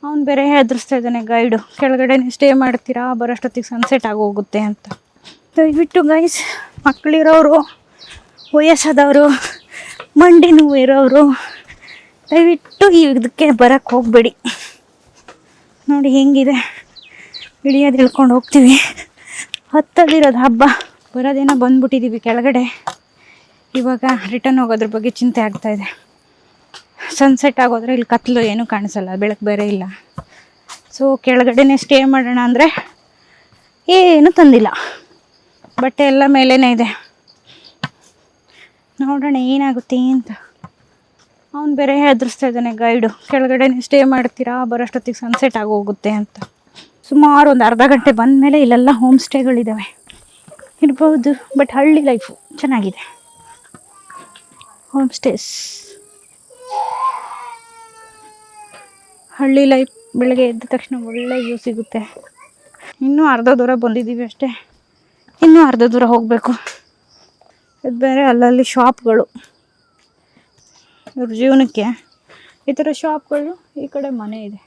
ಅವ್ನು ಬೇರೆ ಹೆದರ್ಸ್ತಾ ಇದ್ದಾನೆ ಗೈಡು, ಕೆಳಗಡೆ ಸ್ಟೇ ಮಾಡ್ತೀರಾ ಬರೋಷ್ಟೊತ್ತಿಗೆ ಸನ್ಸೆಟ್ ಆಗೋಗುತ್ತೆ ಅಂತ. ದಯವಿಟ್ಟು ಗೈಸ್, ಮಕ್ಕಳಿರೋರು, ವಯಸ್ಸಾದವರು, ಮಂಡಿ ನೋವು ಇರೋರು ದಯವಿಟ್ಟು ಇದಕ್ಕೆ ಬರೋಕ್ಕೆ ಹೋಗಬೇಡಿ. ನೋಡಿ ಹೆಂಗಿದೆ, ಇಳಿಯೋದು ಇಳ್ಕೊಂಡು ಹೋಗ್ತೀವಿ, ಹತ್ತದಿರೋದು ಹಬ್ಬ. ಬರೋದೇನೋ ಬಂದ್ಬಿಟ್ಟಿದ್ದೀವಿ ಕೆಳಗಡೆ. ಇವಾಗ ರಿಟರ್ನ್ ಹೋಗೋದ್ರ ಬಗ್ಗೆ ಚಿಂತೆ ಆಗ್ತಾಯಿದೆ. ಸನ್ಸೆಟ್ ಆಗೋದ್ರೆ ಇಲ್ಲಿ ಕತ್ಲು ಏನೂ ಕಾಣಿಸಲ್ಲ, ಬೆಳಕು ಬೇರೆ ಇಲ್ಲ. ಸೊ ಕೆಳಗಡೆನೇ ಸ್ಟೇ ಮಾಡೋಣ ಅಂದರೆ ಏನೂ ತಂದಿಲ್ಲ, ಬಟ್ಟೆ ಎಲ್ಲ ಮೇಲೇ ಇದೆ. ನೋಡೋಣ ಏನಾಗುತ್ತೆ ಅಂತ. ಅವ್ನು ಬೇರೆ ಹೆದರ್ಸ್ತಾ ಇದ್ದಾನೆ ಗೈಡು, ಕೆಳಗಡೆ ಸ್ಟೇ ಮಾಡ್ತೀರಾ ಬರೋಷ್ಟೊತ್ತಿಗೆ ಸನ್ಸೆಟ್ ಆಗೋಗುತ್ತೆ ಅಂತ. ಸುಮಾರು ಒಂದು ಅರ್ಧ ಗಂಟೆ ಬಂದ ಮೇಲೆ ಇಲ್ಲೆಲ್ಲ ಹೋಮ್ ಸ್ಟೇಗಳಿದ್ದಾವೆ, ಇರ್ಬೋದು. ಬಟ್ ಹಳ್ಳಿ ಲೈಫು ಚೆನ್ನಾಗಿದೆ. ಹೋಮ್ ಸ್ಟೇಸ್, ಹಳ್ಳಿ ಲೈಫ್. ಬೆಳಗ್ಗೆ ಎದ್ದ ತಕ್ಷಣ ಒಳ್ಳೆ ವ್ಯೂ ಸಿಗುತ್ತೆ. ಇನ್ನೂ ಅರ್ಧ ದೂರ ಬಂದಿದ್ದೀವಿ ಅಷ್ಟೇ, ಇನ್ನೂ ಅರ್ಧ ದೂರ ಹೋಗಬೇಕು. ಇದು ಬೇರೆ ಅಲ್ಲಲ್ಲಿ ಶಾಪ್ಗಳು. ಇವ್ರ ಜೀವನಕ್ಕೆ ಈ ಥರ ಶಾಪ್ಗಳು, ಈ ಕಡೆ ಮನೆ ಇದೆ.